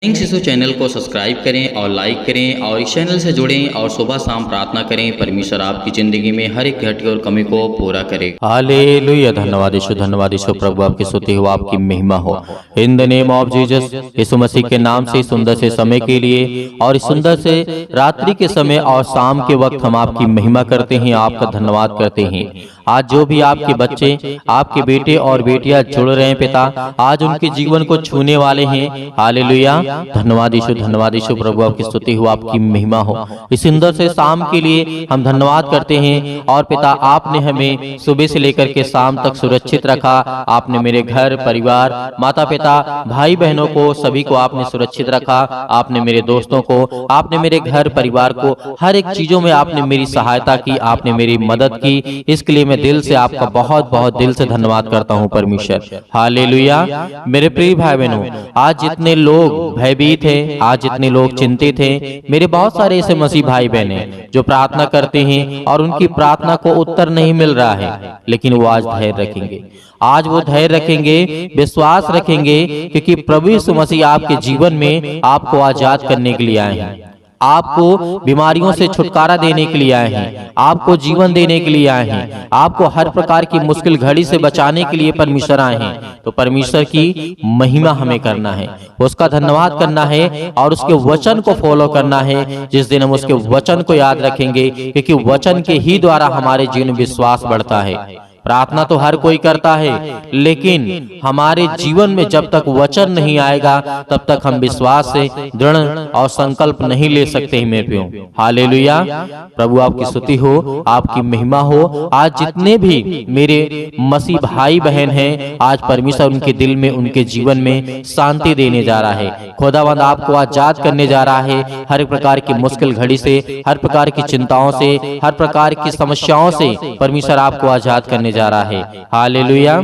इन शिशु चैनल को सब्सक्राइब करें और लाइक करें और इस चैनल से जुड़ें और सुबह शाम प्रार्थना करें। परमेश्वर आपकी ज़िंदगी में हर एक घटी और कमी को पूरा करे। हालेलुया। धन्यवाद यीशु प्रभु आपकी स्तुति हो, आपकी महिमा हो। In the name of Jesus, Yeshu Masih के नाम से सुंदर से समय के लिए और इस सुंदर से रात्रि के समय और शाम के वक्त हम आपकी महिमा करते हैं, आपका धन्यवाद करते हैं। आज जो भी आपके बच्चे, आपके बेटे और बेटियां जुड़ रहे हैं पिता, आज उनके जीवन को छूने वाले हैं। हालेलुया। धन्यवाद यीशु प्रभु आपकी स्तुति हो, आपकी महिमा हो। इस सुंदर से शाम के लिए हम धन्यवाद करते हैं। और पिता, आपने हमें सुबह से लेकर के शाम तक सुरक्षित रखा। आपने मेरे घर परिवार, माता पिता, भाई बहनों को, सभी को आपने सुरक्षित रखा। आपने मेरे दोस्तों को, आपने मेरे घर परिवार को, हर एक चीजों में आपने मेरी सहायता की, आपने मेरी मदद की। इसके लिए मैं दिल से आपका बहुत बहुत दिल से धन्यवाद करता हूँ परमेश्वर। हालेलुया। मेरे प्रिय भाई बहनों, आज जितने लोग भयभीत है, आज जितने लोग चिंतित हैं, मेरे बहुत सारे ऐसे मसीह भाई बहन हैं जो प्रार्थना करते हैं और उनकी प्रार्थना को उत्तर नहीं मिल रहा है, लेकिन वो आज धैर्य रखेंगे। आज वो धैर्य रखेंगे, विश्वास रखेंगे, क्योंकि प्रभु यीशु मसीह आपके जीवन में आपको आजाद करने के लिए आए हैं, आपको बीमारियों से छुटकारा देने के लिए आए हैं, आपको जीवन देने के लिए आए हैं, आपको हर प्रकार की मुश्किल घड़ी से बचाने के लिए परमेश्वर आए हैं। तो परमेश्वर की महिमा हमें करना है, उसका धन्यवाद करना है और उसके वचन को फॉलो करना है। जिस दिन हम उसके वचन को याद रखेंगे, क्योंकि वचन के ही द्वारा हमारे जीवन में विश्वास बढ़ता है। प्रार्थना तो हर कोई करता है, लेकिन हमारे जीवन में जब तक वचन नहीं आएगा तब तक हम विश्वास से दृढ़ और संकल्प नहीं ले सकते। मेरे प्रियो, हालेलुया। प्रभु आपकी स्तुति हो, आपकी महिमा हो। आज जितने भी मेरे मसीह भाई बहन हैं, आज परमेश्वर उनके दिल में, उनके जीवन में शांति देने जा रहा है। खुदावंद आपको आजाद करने जा रहा है हर प्रकार की मुश्किल घड़ी से, हर प्रकार की चिंताओं से, हर प्रकार की समस्याओं से परमेश्वर आपको आजाद करने जा रहा है। हालेलुया।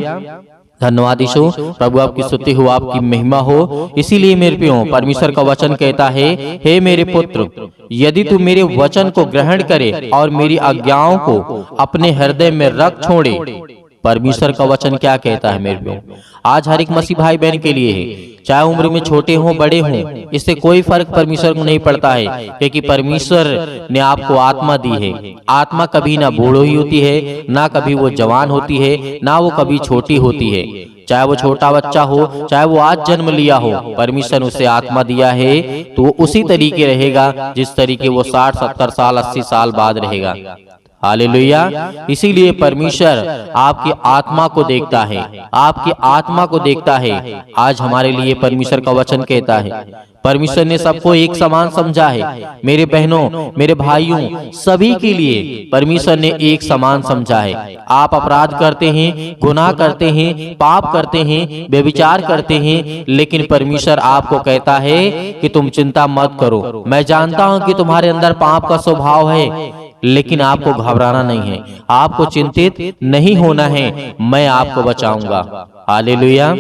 धन्यवाद यीशु प्रभु आपकी स्तुति हो, आपकी महिमा हो। इसीलिए मेरे प्रियो, परमेश्वर का वचन कहता है, हे मेरे पुत्र, यदि तू मेरे वचन को ग्रहण करे और मेरी आज्ञाओं को अपने हृदय में रख छोड़े। परमेश्वर का वचन क्या कहता है मेरे प्रियो? आज हर एक मसीह भाई बहन के लिए है, चाहे उम्र में छोटे हों बड़े हों, इससे कोई फर्क परमेश्वर को नहीं पड़ता है, क्योंकि परमेश्वर ने आपको आत्मा दी है। आत्मा कभी ना बूढ़ो ही होती है, ना कभी वो जवान होती है, ना वो कभी छोटी होती है। चाहे वो छोटा बच्चा हो, चाहे वो आज जन्म लिया हो, परमेश्वर ने उसे आत्मा दिया है तो वो उसी तरीके रहेगा जिस तरीके वो 60, 70 साल, 80 साल बाद रहेगा। हालेलुया। इसीलिए परमेश्वर आपकी आत्मा को देखता है, आपकी आत्मा को देखता है। आज हमारे लिए परमेश्वर का वचन कहता है, परमेश्वर ने सबको एक समान समझा है। मेरे बहनों, मेरे भाइयों, सभी के लिए परमेश्वर ने एक समान समझा है। आप अपराध करते हैं, गुनाह करते हैं, पाप करते हैं, व्यभिचार करते हैं, लेकिन परमेश्वर आपको कहता है कि तुम चिंता मत करो। मैं जानता हूं कि तुम्हारे अंदर पाप का स्वभाव है, लेकिन आपको घबराना नहीं है, आपको चिंतित नहीं होना है, मैं आपको बचाऊंगा। हालेलुया।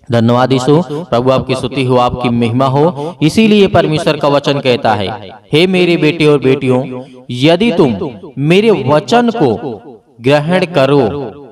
धन्यवाद यीशु प्रभु आपकी स्तुति हो, आपकी महिमा हो। इसीलिए परमेश्वर का वचन कहता है, हे मेरे बेटे और बेटियों, यदि तुम मेरे वचन को ग्रहण करो,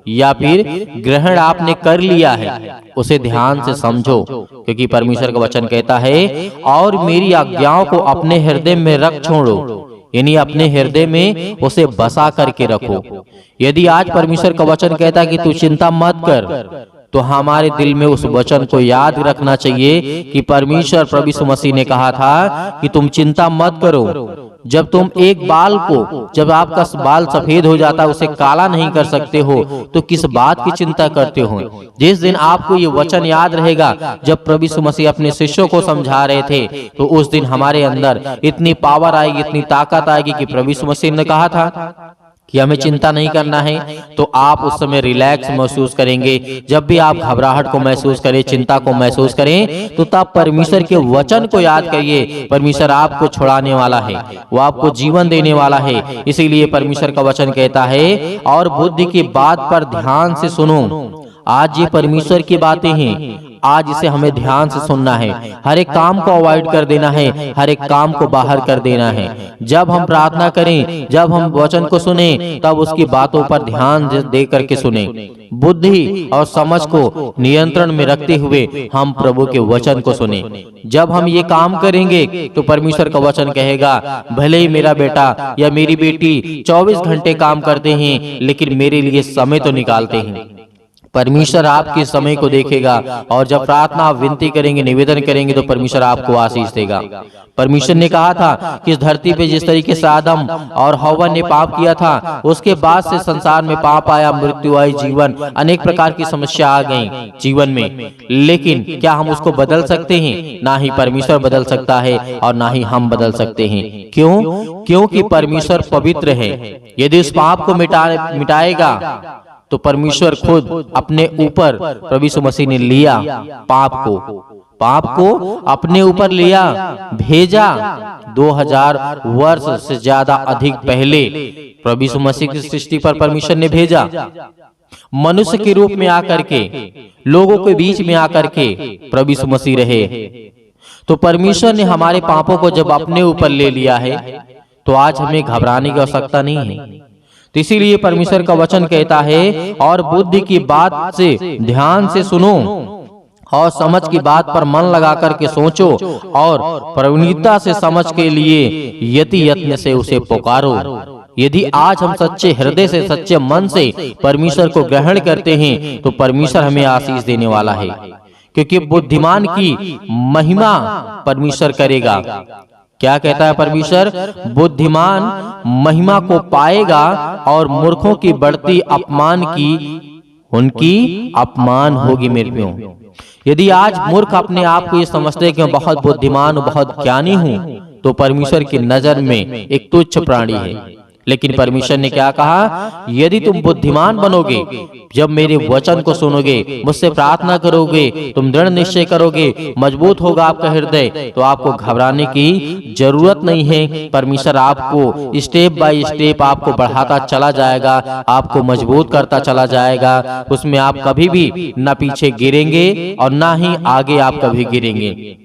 या फिर ग्रहण आपने कर लिया है, उसे ध्यान से समझो, क्योंकि परमेश्वर का वचन कहता है, और मेरी आज्ञाओं को अपने हृदय में रख छोड़ो, यानी अपने हृदय में उसे बसा करके रखो। यदि आज परमेश्वर का वचन कहता है कि तू चिंता मत कर, तो हमारे दिल में उस वचन को याद रखना चाहिए कि परमेश्वर प्रभु यीशु मसीह ने कहा था कि तुम चिंता मत करो। जब तुम एक बाल को, जब आपका बाल सफेद हो जाता है, उसे काला नहीं कर सकते हो, तो किस बात की चिंता करते हो? जिस दिन आपको ये वचन याद रहेगा, जब प्रभु यीशु मसीह अपने शिष्यों को समझा रहे थे, तो उस दिन हमारे अंदर इतनी पावर आएगी, इतनी ताकत आएगी कि प्रभु यीशु मसीह ने कहा था कि हमें चिंता नहीं करना है। तो आप उस समय रिलैक्स महसूस करेंगे। जब भी आप घबराहट को महसूस करें, चिंता को महसूस करें, तो तब परमेश्वर के वचन को याद करिए। परमेश्वर आपको छुड़ाने वाला है, वो आपको जीवन देने वाला है। इसीलिए परमेश्वर का वचन कहता है, और बुद्धि की बात पर ध्यान से सुनो, आज ये परमेश्वर की बातें हैं, आज इसे हमें ध्यान से सुनना है। हर एक काम को अवॉइड कर देना है, हर एक काम को बाहर कर देना है। जब हम प्रार्थना करें, जब हम वचन को सुने, तब उसकी बातों पर ध्यान दे करके सुने। बुद्धि और समझ को नियंत्रण में रखते हुए हम प्रभु के वचन को सुने। जब हम ये काम करेंगे तो परमेश्वर का वचन कहेगा, भले ही मेरा बेटा या मेरी बेटी 24 घंटे काम करते हैं, लेकिन मेरे लिए समय तो निकालते हैं। परमेश्वर आपके समय को देखेगा, और जब प्रार्थना विनती करेंगे, निवेदन करेंगे, तो परमेश्वर आपको आशीष देगा। परमेश्वर ने कहा था कि इस धरती पे जिस तरीके से आदम और हव्वा ने पाप किया था, उसके बाद से संसार में पाप आया, मृत्यु आई, जीवन अनेक प्रकार की समस्या आ गई जीवन में। लेकिन क्या हम उसको बदल सकते हैं? ना ही परमेश्वर बदल सकता है और ना ही हम बदल सकते हैं। क्यों? क्योंकि परमेश्वर पवित्र है। यदि उस पाप को मिटाएगा तो परमेश्वर खुद अपने ऊपर, प्रभु यीशु मसीह ने लिया पाप को अपने ऊपर लिया, भेजा। 2000 वर्ष से ज्यादा अधिक पहले प्रभु यीशु मसीह की सृष्टि पर परमेश्वर ने भेजा। मनुष्य के रूप में आकर के, लोगों के बीच में आकर के प्रभु यीशु मसीह रहे। तो परमेश्वर ने हमारे पापों को जब अपने ऊपर ले लिया है, तो आज हमें घबराने की आवश्यकता नहीं है। तो इसीलिए परमेश्वर का वचन कहता है, और बुद्धि की बात से ध्यान से सुनो और समझ की बात पर मन लगा करके सोचो, और प्रवीणता से समझ के लिए यति यत्न से उसे पुकारो। यदि आज हम सच्चे हृदय से, सच्चे मन से परमेश्वर को ग्रहण करते हैं, तो परमेश्वर हमें आशीष देने वाला है। क्योंकि बुद्धिमान की महिमा परमेश्वर करेगा। क्या कहता है परमेश्वर? बुद्धिमान महिमा को पाएगा, और मूर्खों की बढ़ती अपमान की उनकी अपमान होगी मेरे प्रियो। यदि आज मूर्ख अपने आप को ये समझते हैं कि मैं बहुत बुद्धिमान हूं, बहुत ज्ञानी हूं, तो परमेश्वर की नजर में एक तुच्छ प्राणी है। लेकिन परमेश्वर ने क्या कहा? यदि तुम बुद्धिमान बनोगे, जब मेरे वचन को सुनोगे, मुझसे प्रार्थना करोगे, तुम दृढ़ निश्चय करोगे, मजबूत होगा आपका हृदय, तो आपको घबराने की जरूरत नहीं है। परमेश्वर आपको स्टेप बाय स्टेप आपको बढ़ाता चला जाएगा, आपको मजबूत करता चला जाएगा। उसमें आप कभी भी न पीछे गिरेंगे और ना ही आगे आप कभी गिरेंगे।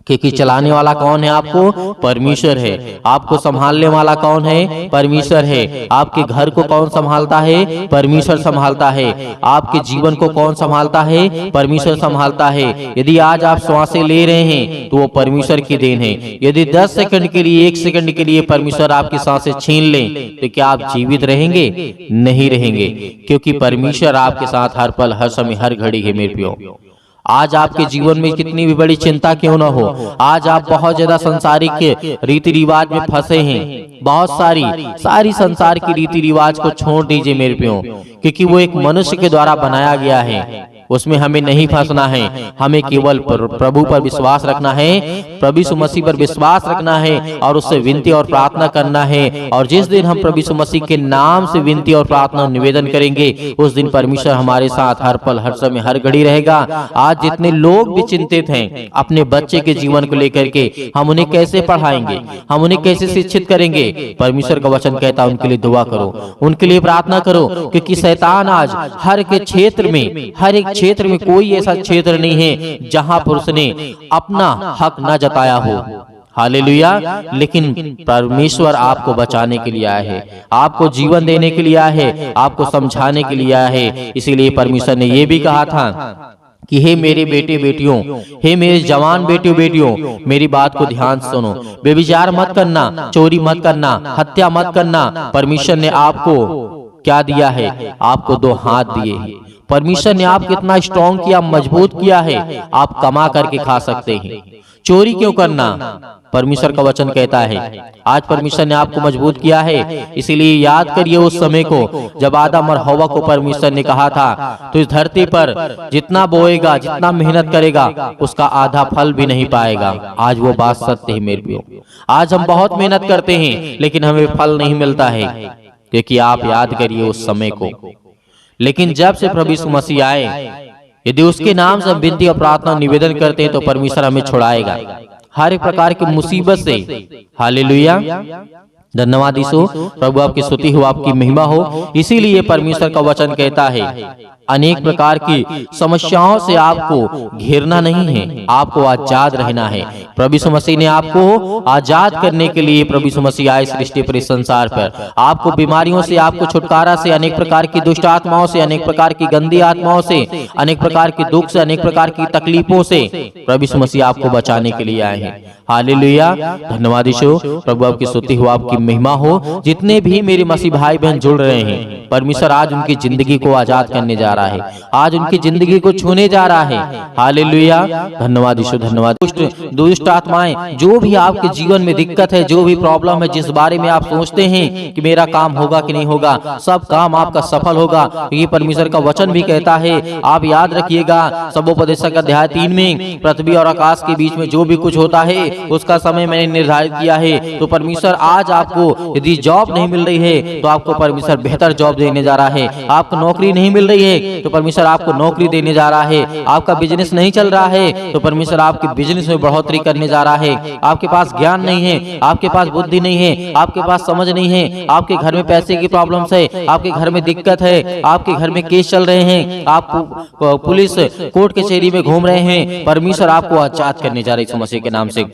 क्योंकि चलाने वाला कौन है? आपको परमेश्वर है। आपको संभालने वाला कौन है? परमेश्वर है। आपके घर को कौन संभालता है? परमेश्वर संभालता है। आपके जीवन को कौन संभालता है? परमेश्वर संभालता है। यदि आज आप श्वासें ले रहे हैं, तो वो परमेश्वर की देन है। यदि 10 सेकंड के लिए, 1 सेकंड के लिए परमेश्वर आपकी सांसें छीन लें, तो क्या आप जीवित रहेंगे? नहीं रहेंगे। क्योंकि परमेश्वर आपके साथ हर पल, हर समय, हर घड़ी है मेरे प्रियो। आज आपके जीवन में कितनी भी बड़ी चिंता क्यों ना हो, आज आप बहुत ज्यादा संसारिक रीति रिवाज में फंसे हैं, बहुत सारी संसार की रीति रिवाज को छोड़ दीजिए मेरे प्रियो। क्योंकि वो एक मनुष्य के द्वारा बनाया गया है, उसमें हमें नहीं फंसना है। हमें केवल प्रभु पर विश्वास रखना है, प्रभु यीशु मसीह पर विश्वास रखना है, और उससे विनती और प्रार्थना करना है। और जिस दिन हम प्रभु यीशु मसीह के नाम से विनती और प्रार्थना निवेदन करेंगे, उस दिन परमेश्वर हमारे साथ हर पल, हर समय, हर घड़ी रहेगा। आज जितने लोग भी चिंतित हैं अपने बच्चे के जीवन को लेकर के, हम उन्हें कैसे पढ़ाएंगे, हम उन्हें कैसे शिक्षित करेंगे, परमेश्वर का वचन कहता है उनके लिए दुआ करो, उनके लिए प्रार्थना करो। क्योंकि शैतान आज हर एक क्षेत्र में, हर एक क्षेत्र में कोई ऐसा क्षेत्र नहीं है जहां पर उसने अपना हक न जताया हो। हालेलुया। लेकिन परमेश्वर आपको बचाने के लिए आया है, आपको जीवन देने के लिए आया है, आपको समझाने के लिए आया है। इसीलिए परमेश्वर ने यह भी कहा था कि हे मेरे बेटे बेटियों, हे मेरे जवान बेटियों बेटियों, मेरी बात को ध्यान से सुनो। बेविचार मत करना, चोरी मत करना, हत्या मत करना। परमेश्वर ने आपको क्या दिया है? आपको 2 हाथ दिए हैं। परमेश्वर ने आपको कितना स्ट्रॉन्ग किया, मजबूत किया है, आप कमा करके खा सकते हैं। चोरी क्यों करना? परमेश्वर का वचन कहता है आज परमेश्वर ने आपको मजबूत किया है। इसीलिए याद करिए उस समय को जब आदम और हव्वा को परमेश्वर ने कहा था, तो इस धरती पर जितना बोएगा, जितना मेहनत करेगा, उसका आधा फल भी नहीं पाएगा। आज वो बात सत्य है मेरे प्रियो। आज हम बहुत मेहनत करते हैं, लेकिन हमें फल नहीं मिलता है। क्योंकि आप याद करिए उस समय को। लेकिन जब से प्रभु यीशु मसीह आए, यदि उसके नाम से विनती और प्रार्थना निवेदन करते हैं, तो परमेश्वर हमें छुड़ाएगा हर एक प्रकार की मुसीबत से। हालेलुया। धन्यवाद यीशु। प्रभु आपकी स्तुति हो, आपकी महिमा हो। इसीलिए परमेश्वर का वचन कहता है अनेक प्रकार की समस्याओं से आपको घेरना नहीं है, आपको आजाद रहना है। प्रभु यीशु मसीह ने आपको आजाद करने के लिए प्रभु यीशु मसीह आए सृष्टि पर, इस संसार पर। आपको बीमारियों से, आपको छुटकारा से, अनेक प्रकार की दुष्ट आत्माओं से, अनेक प्रकार की गंदी आत्माओं से, अनेक प्रकार के दुख से, अनेक प्रकार की तकलीफों से प्रभु यीशु मसीह आपको बचाने के लिए आए हैं। हालेलुया, धन्यवाद यीशु। प्रभु आपकी स्तुति हो, आपकी महिमा हो। जितने भी मेरे मसीह भाई बहन जुड़ रहे हैं, परमेश्वर आज उनकी जिंदगी को आजाद करने जा रहा है, आज उनकी जिंदगी को छूने जा रहा है। हालेलुया, धन्यवाद यीशु, धन्यवाद। दुष्ट आत्माएं, जो भी आपके जीवन में दिक्कत है, जो भी प्रॉब्लम है, जिस बारे में आप सोचते हैं कि मेरा काम होगा कि नहीं होगा, सब काम आपका सफल होगा, क्योंकि परमेश्वर का वचन भी कहता है। आप याद रखिएगा, सबोपदेशक अध्याय 3 में, पृथ्वी और आकाश के बीच में जो भी कुछ होता है उसका समय मैंने निर्धारित किया है। तो परमेश्वर आज आपको, यदि जॉब नहीं मिल रही है तो आपको परमेश्वर बेहतर जॉब देने जा रहा है। आपको नौकरी नहीं मिल रही है तो परमेश्वर आपको नौकरी देने जा रहा है। आपका बिजनेस नहीं चल रहा है तो परमेश्वर आपके बिजनेस में बढ़ोतरी करने जा रहा है। आपके पास ज्ञान नहीं है, आपके पास बुद्धि नहीं है, आपके पास समझ नहीं है, आपके घर में पैसे की प्रॉब्लम्स है, आपके घर में दिक्कत है, आपके घर में केस चल रहे हैं, आप पुलिस कोर्ट कचहरी में घूम रहे हैं, परमेश्वर आपको आजाद करने जा रहे यीशु मसीह के नाम से।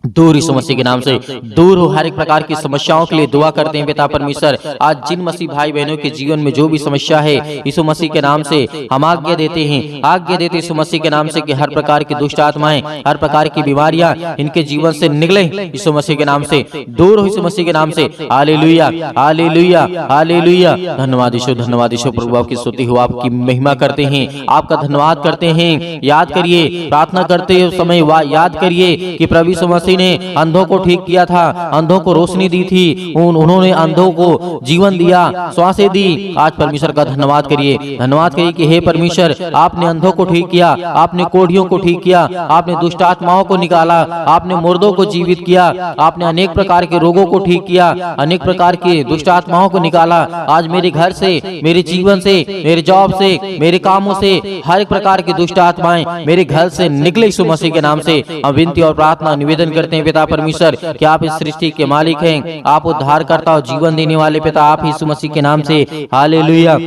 दूर यीशु मसीह के नाम से दूर हो हर एक प्रकार की समस्याओं के लिए दुआ करते हैं पिता परमेश्वर। आज जिन मसीह भाई बहनों के जीवन में जो भी समस्या है, यीशु मसीह के नाम से हम आज्ञा देते हैं, आज्ञा देते यीशु मसीह के नाम से कि हर प्रकार की दुष्ट आत्माएं, हर प्रकार की बीमारियां इनके जीवन से निकले यीशु मसीह के नाम से, दूर हो यीशु मसीह के नाम से। हालेलुया, हालेलुया, हालेलुया, धन्यवाद यीशु, धन्यवाद यीशु। प्रभु आपकी स्तुति हो, आपकी महिमा करते हैं, आपका धन्यवाद करते हैं। याद करिए, प्रार्थना करते समय याद करिए कि प्रभु यीशु मसीह ने अंधों को ठीक किया था, अंधों को रोशनी दी थी, उन्होंने अंधों को जीवन दिया, श्वासें दी। आज परमेश्वर का धन्यवाद करिए, धन्यवाद करिए कि हे परमेश्वर, आपने अंधों को ठीक किया, आपने कोढ़ियों को ठीक किया, आपने दुष्ट आत्माओं को निकाला, आपने मुर्दों को जीवित किया, आपने अनेक प्रकार के रोगों को ठीक किया, अनेक प्रकार के दुष्ट आत्माओं को निकाला। आज मेरे घर से, मेरे जीवन से, मेरे जॉब से, मेरे कामों से हर एक प्रकार की दुष्ट आत्माएं मेरे घर से निकले यीशु मसीह के नाम से। हम विनती और प्रार्थना निवेदन करते हैं पिता परमेश्वर कि आप इस सृष्टि के मालिक हैं, आप उद्धारकर्ता और जीवन देने वाले पिता, आप यीशु मसीह के नाम से। हालेलुया,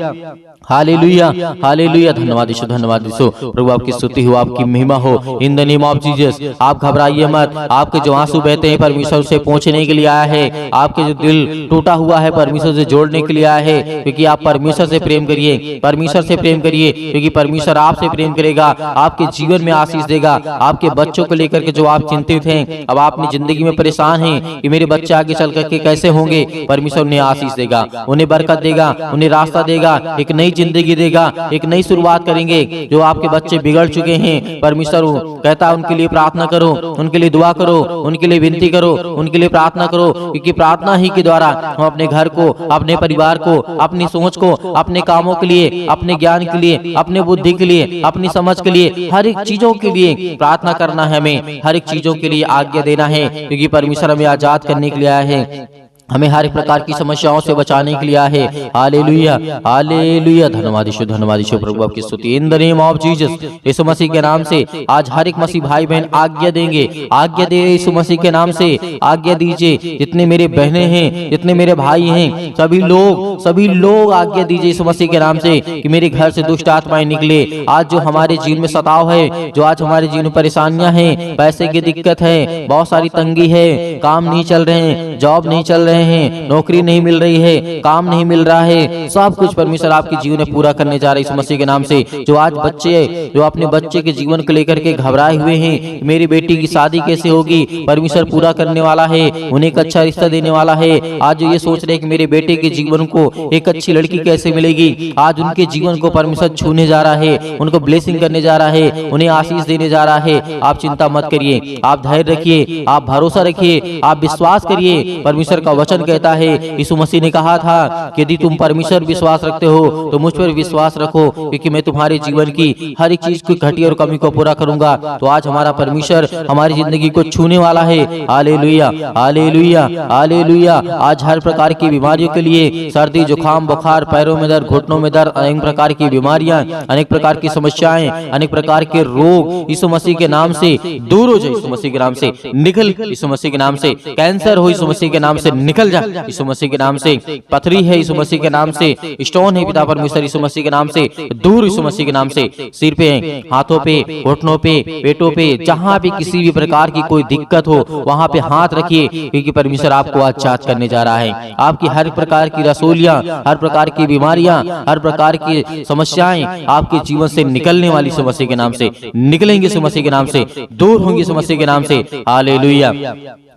हालेलुया, हालेलुया, धन्यवाद यीशु, धन्यवाद यीशु। प्रभु आपकी स्तुति हो, आपकी महिमा हो। In the name of Jesus, आप घबराइए मत। आपके जो आंसू बहते हैं परमेश्वर से पहुंचने के लिए आया है, आपके जो दिल टूटा हुआ है परमेश्वर से जोड़ने के लिए आया है, क्योंकि आप परमेश्वर से प्रेम करिए, परमेश्वर से प्रेम करिए, क्योंकि परमेश्वर आपसे प्रेम करेगा, आपके जीवन में आशीष देगा। आपके बच्चों को लेकर के जो आप चिंतित हैं, अब आप अपनी जिंदगी में परेशान हैं कि मेरे बच्चे आगे चल करके कैसे होंगे, परमेश्वर उन्हें आशीष देगा, उन्हें बरकत देगा, उन्हें रास्ता देगा, एक नई जिंदगी देगा, एक नई शुरुआत करेंगे। जो आपके बच्चे बिगड़ चुके हैं, परमेश्वर कहता है उनके लिए प्रार्थना करो, उनके लिए दुआ करो, उनके लिए विनती करो, उनके लिए प्रार्थना करो, क्योंकि प्रार्थना ही के द्वारा हम अपने घर को, अपने परिवार को, अपनी सोच को, अपने कामों के लिए, अपने ज्ञान के लिए, अपने बुद्धि के लिए, अपनी समझ के लिए, हर एक चीजों के लिए प्रार्थना करना है। हमें हर एक चीजों के लिए आज्ञा देना है, क्योंकि परमेश्वर हमें आजाद करने के लिए आया है, हमें हर एक प्रकार की समस्याओं से बचाने के लिए है। हालेलुया, हालेलुया, धन्यवाद यीशु, धन्यवाद यीशु। प्रभु आपकी स्तुति। In the name of Jesus, Yeshu Masih के नाम से आज हर एक मसीह भाई बहन आज्ञा देंगे, आज्ञा दे यीशु मसीह के नाम से आज्ञा दीजिए। जितने मेरे बहनें हैं, जितने मेरे भाई हैं, सभी लोग आज्ञा दीजिए यीशु मसीह के नाम से कि मेरे घर से दुष्ट आत्माएं निकले। आज जो हमारे जीवन में सताव है, जो आज हमारे जीवन में परेशानियां हैं, पैसे की दिक्कत है, बहुत सारी तंगी है, काम नहीं चल रहे हैं, जॉब नहीं चल रहे हैं, नौकरी नहीं मिल रही है, काम नहीं मिल रहा है, सब कुछ परमेश्वर आपके जीवन में पूरा करने जा रहे हैं यीशु मसीह के नाम से। जो आज बच्चे, जो अपने बच्चे के जीवन को लेकर के घबराए हुए हैं, मेरी बेटी की शादी कैसे होगी, परमेश्वर पूरा करने वाला है, उन्हें एक अच्छा रिश्ता देने वाला है। आज जो ये सोच रहे हैं कि मेरे बेटे के जीवन को एक अच्छी लड़की कैसे मिलेगी, आज उनके जीवन को परमेश्वर छूने जा रहा है, उनको ब्लेसिंग करने जा रहा है, उन्हें आशीष देने जा रहा है। आप चिंता मत करिए, आप धैर्य रखिए, आप भरोसा रखिए, आप विश्वास करिए। परमेश्वर का वचन कहता है, यीशु मसीह ने कहा था कि यदि तुम परमेश्वर विश्वास रखते हो तो मुझ पर विश्वास रखो, क्योंकि मैं तुम्हारे जीवन की हर एक चीज की घटी और कमी को पूरा करूंगा। तो आज हमारा परमेश्वर हमारी जिंदगी को छूने वाला है। Hallelujah, hallelujah, hallelujah. आज हर प्रकार की बीमारियों के लिए, सर्दी, जुकाम, बुखार, पैरों में दर्द, घुटनों में दर्द, अनेक प्रकार की बीमारियां, अनेक प्रकार की समस्याएं, अनेक प्रकार के रोग यीशु मसीह के नाम से दूर हो जाए, यीशु मसीह के नाम से निकल, यीशु मसीह के नाम से कैंसर हो, यीशु मसीह के नाम से निकल निकल जा यीशु मसीह के नाम से। पथरी है यीशु मसीह के नाम से, स्टोन है पिता परमेश्वर यीशु मसीह के नाम से दूर यीशु मसीह के नाम से। सिर पे, हाथों पे, घुटनों पे, पेटों पे, जहां भी किसी भी प्रकार की कोई दिक्कत हो वहां पे हाथ रखिए, क्योंकि परमेश्वर आपको आच्छाद करने जा रहा है। आपकी हर प्रकार की रसोलियां, हर प्रकार की बीमारियां, हर प्रकार की समस्याएं आपके जीवन से निकलने वाली यीशु मसीह के नाम से निकलेंगे, यीशु मसीह के नाम से दूर होंगे, यीशु मसीह के नाम से। Hallelujah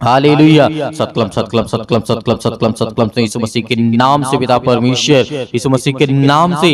hallelujah. सतक्लम सतक्लम सतक्लम सतक्लम सतक्लम सतक्लम यीशु मसीह के नाम से पिता परमेश्वर यीशु मसीह के नाम से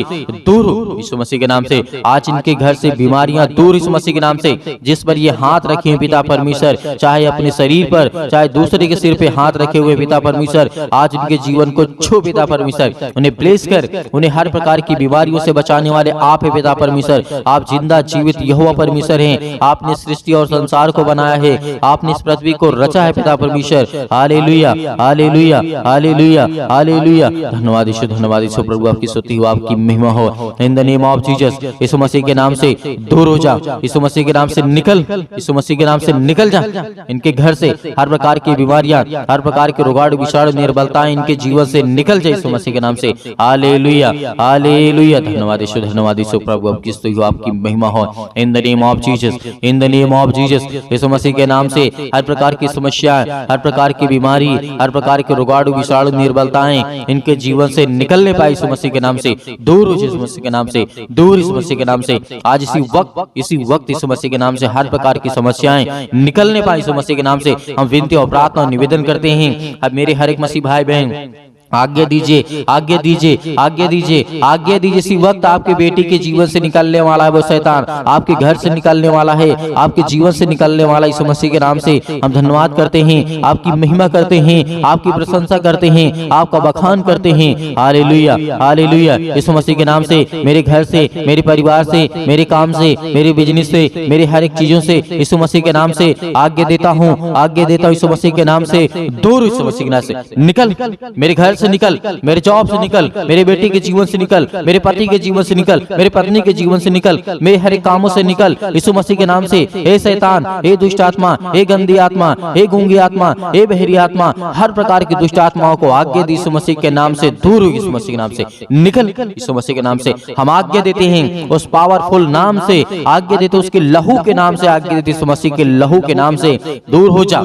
दूर यीशु मसीह के नाम से। आज इनके घर से बीमारियां दूर यीशु मसीह के नाम से। जिस पर ये हाथ रखे हैं पिता परमेश्वर, चाहे अपने शरीर पर चाहे दूसरे के सिर पे हाथ रखे हुए पिता परमेश्वर, आज इनके जीवन को छू पिता परमेश्वर, उन्हें ब्लेस कर, उन्हें हर प्रकार की बीमारियों से बचाने वाले आप है पिता परमेश्वर। आप जिंदा जीवित यहोवा परमेश्वर हैं। आपने सृष्टि और संसार को बनाया है, आपने इस पृथ्वी को रचा है पिता परमेश्वर। Hallelujah hallelujah hallelujah hallelujah. धन्यवाद यीशु प्रभु, आपकी स्तुति हो, आपकी महिमा हो। In the name of Jesus Yeshu Masih के नाम से दूर हो जा, यीशु मसीह के नाम से निकल, यीशु मसीह के नाम से निकल जा। इनके घर से हर प्रकार की बीमारियां, हर प्रकार के रोगाणु विषाणु निर्बलताएं इनके जीवन से निकल जाए यीशु मसीह के नाम से। Hallelujah hallelujah. धन्यवाद यीशु प्रभु, आपकी स्तुति हो, आपकी महिमा हो। In the name of Jesus, in the name of Jesus Yeshu Masih के नाम से हर प्रकार की समस्या, हर प्रकार की बीमारी, हर प्रकार के रोगाणु विषाणु निर्बलताएं इनके जीवन से निकलने पाए यीशु मसीह के नाम से दूर हो, यीशु मसीह के नाम से दूर, यीशु मसीह के नाम से। आज इसी वक्त यीशु मसीह के नाम से हर प्रकार की समस्याएं निकलने पाए यीशु मसीह के नाम से। हम विनती और प्रार्थना और निवेदन करते हैं। अब मेरे हर एक मसीह भाई बहन आज्ञा दीजिए, आज्ञा दीजिए, आज्ञा दीजिए, आज्ञा दीजिए। इसी वक्त आपके बेटी के जीवन से निकलने वाला है वो शैतान, आपके घर से निकलने वाला है, आपके जीवन से निकलने वाला यीशु मसीह के नाम से। हम धन्यवाद करते हैं, आपकी महिमा करते हैं, आपकी प्रशंसा करते हैं, आपका बखान करते हैं। Hallelujah hallelujah. यीशु मसीह के नाम से मेरे घर से, मेरे परिवार से, मेरे काम से, मेरे बिजनेस से, मेरे हर एक चीजों से यीशु मसीह के नाम से आज्ञा देता हूँ, आज्ञा देता हूँ यीशु मसीह के नाम से दूर, यीशु मसीह के नाम से निकल, मेरे घर से निकल, मेरे जॉब से निकल, मेरे बेटे के जीवन से निकल, मेरे पति के जीवन से निकल, मेरे पत्नी के जीवन से निकल, मेरे हर एक कामों से निकल यीशु मसीह के नाम से। हे शैतान, हे दुष्ट आत्मा, हे गंदी आत्मा, हे गूंगी आत्मा, हे बहरी आत्मा, हर प्रकार की दुष्ट आत्माओं को आज्ञा दी यीशु मसीह के नाम से दूर हो, यीशु मसीह के नाम से निकल, यीशु मसीह के नाम से। हम आज्ञा देते हैं उस पावरफुल नाम से, आज्ञा देते उसके लहू के नाम से, आज्ञा देते यीशु मसीह के लहू के नाम से दूर हो जा।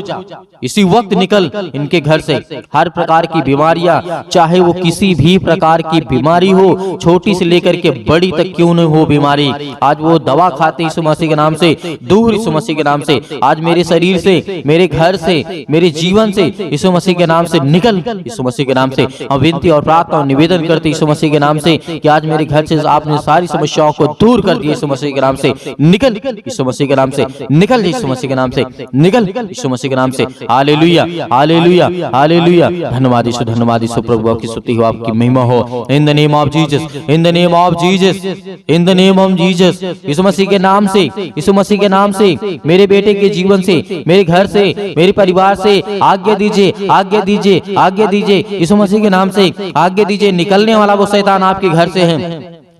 इसी वक्त निकल इनके घर से हर प्रकार की बीमारियां, चाहे वो किसी भी प्रकार की बीमारी हो, छोटी से लेकर के बड़ी तक क्यों न हो बीमारी, आज वो दवा खाते यीशु मसीह के नाम से दूर, यीशु मसीह के नाम से। आज मेरे शरीर से, मेरे घर से, मेरे जीवन से यीशु मसीह के नाम से निकल, यीशु मसीह के नाम से। हम विनती और प्रार्थना और निवेदन करते यीशु मसीह के नाम से कि आज मेरे घर से आपने सारी समस्याओं को दूर कर दिया यीशु मसीह के नाम से। निकल यीशु मसीह के नाम से, निकल यीशु मसीह के नाम से, निकल यीशु मसीह के नाम से। Hallelujah hallelujah hallelujah. धन्यवाद यीशु प्रभु, आपकी स्तुति हो, आपकी महिमा हो। In the name of Jesus, in the name of Jesus, in the name of Jesus Yeshu Masih के नाम से, यीशु मसीह के नाम से मेरे बेटे के जीवन से, मेरे घर से, मेरे परिवार से आज्ञा दीजिए, आज्ञा दीजिए, आज्ञा दीजिए यीशु मसीह के नाम से आज्ञा दीजिए। निकलने वाला वो शैतान आपके घर से है,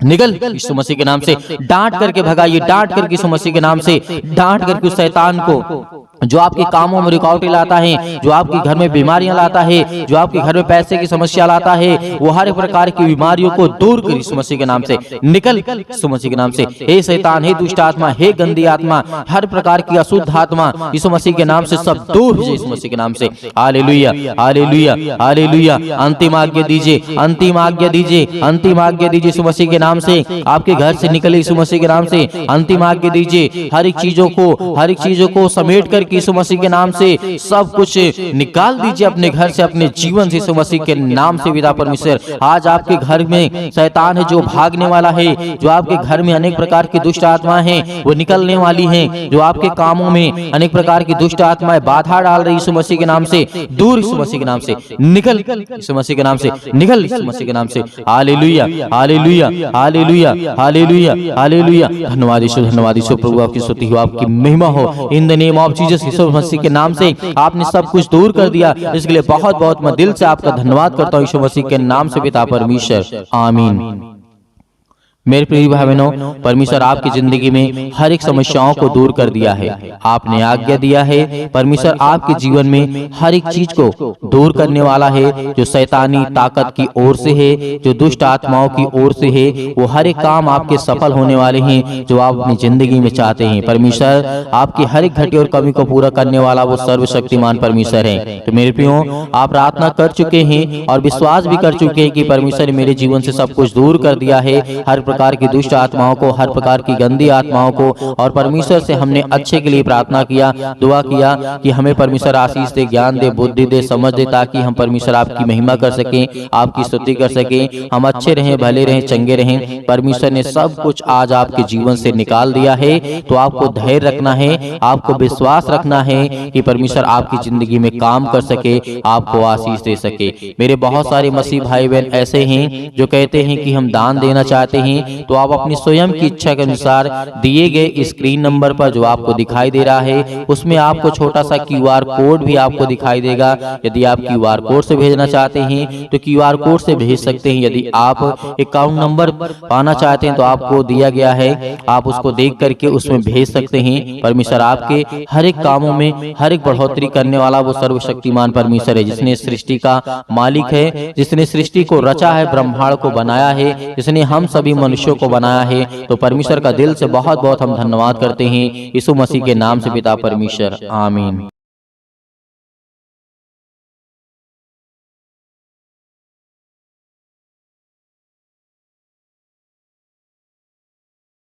निकल यीशु मसीह के नाम से। डांट करके भगाइए, डांट करके यीशु मसीह के नाम से डांट करके उस शैतान को जो आपके कामों में रुकावटें लाता है, जो आपके घर में बीमारियां लाता है, जो आपके घर में पैसे की समस्या लाता है, वो हर प्रकार की बीमारियों को दूर कर यीशु मसीह के नाम से निकल, यीशु मसीह के नाम से। हे शैतान, हे दुष्ट आत्मा, हे गंदी आत्मा, हर प्रकार की अशुद्ध आत्मा यीशु मसीह के नाम से सब दूर हो जाए यीशु मसीह के नाम से। Hallelujah hallelujah hallelujah. अंतिम आज्ञा दीजिए, अंतिम आज्ञा दीजिए, अंतिम आज्ञा दीजिए यीशु मसीह के नाम से। आपके घर से निकले यीशु मसीह के नाम से अंतिम आज्ञा दीजिए। हर एक चीजों को समेट कर यीशु मसीह के नाम से सब कुछ निकाल दीजिए अपने घर से, अपने जीवन से यीशु मसीह के नाम से। पिता परमेश्वर, आज आपके घर में शैतान है जो भागने वाला है, जो आपके घर में अनेक प्रकार की दुष्ट आत्माएं हैं वो निकलने वाली हैं, जो आपके कामों में अनेक प्रकार की दुष्ट आत्माएं बाधा डाल रही यीशु मसीह के नाम से दूर, यीशु मसीह के नाम से निकल, यीशु मसीह के नाम से निकल, यीशु मसीह के नाम से। Hallelujah hallelujah hallelujah hallelujah hallelujah. धन्यवाद यीशु प्रभु, आपकी स्तुति हो, आपकी महिमा हो। In the name of Jesus Yeshu Masih के नाम से आपने सब कुछ दूर कर दिया, इसके लिए बहुत बहुत मैं दिल से आपका धन्यवाद करता हूँ यीशु मसीह के नाम से पिता परमेश्वर, आमीन। मेरे प्रिय भाई बहनों, परमेश्वर आपकी जिंदगी में हर एक समस्याओं को दूर कर दिया है। आपने आज्ञा दिया है, परमेश्वर आपके जीवन में हर एक चीज को दूर करने वाला है। जो शैतानी ताकत की ओर से है, जो दुष्ट आत्माओं की ओर से है, वो हर एक काम आपके सफल होने वाले हैं जो आप अपनी जिंदगी में चाहते हैं। परमेश्वर आपकी हर एक घटी और कमी को पूरा करने वाला वो सर्वशक्तिमान परमेश्वर है। तो मेरे प्रियो, आप प्रार्थना कर चुके हैं और विश्वास भी कर चुके हैं कि परमेश्वर ने मेरे जीवन से सब कुछ दूर कर दिया है, हर प्रकार की दुष्ट आत्माओं को, हर प्रकार की गंदी आत्माओं को। और परमेश्वर से हमने अच्छे के लिए प्रार्थना किया, दुआ किया कि हमें परमेश्वर आशीष दे, ज्ञान दे, बुद्धि दे, समझ दे, ताकि हम परमेश्वर आपकी महिमा कर सकें, आपकी स्तुति कर सकें, हम अच्छे रहें, भले रहें, चंगे रहें। परमेश्वर ने सब कुछ आज आपके जीवन से निकाल दिया है। तो आपको धैर्य रखना है, आपको विश्वास रखना है कि परमेश्वर आपकी जिंदगी में काम कर सके, आपको आशीष दे सके। मेरे बहुत सारे मसीह भाई बहन ऐसे हैं जो कहते हैं कि हम दान देना चाहते हैं, तो आप अपनी स्वयं की इच्छा के अनुसार दिए गए स्क्रीन नंबर पर जो आपको दिखाई दे रहा है, उसमें आपको छोटा सा QR कोड भी आपको दिखाई देगा। यदि आप QR कोड से भेजना चाहते हैं तो QR कोड से भेज सकते हैं। यदि आप अकाउंट नंबर पाना चाहते हैं तो आपको दिया गया है, आप उसको देख करके उसमें भेज सकते हैं। परमेश्वर आपके हर एक कामों में हर एक बढ़ोतरी करने वाला वो सर्वशक्तिमान परमेश्वर है, जिसने सृष्टि का मालिक है, जिसने सृष्टि को रचा है, ब्रह्मांड को बनाया है, जिसने हम सभी मनुष्यों को बनाया है। तो परमेश्वर का दिल से बहुत बहुत हम धन्यवाद करते हैं, यीशु मसीह के नाम से पिता परमेश्वर, आमीन।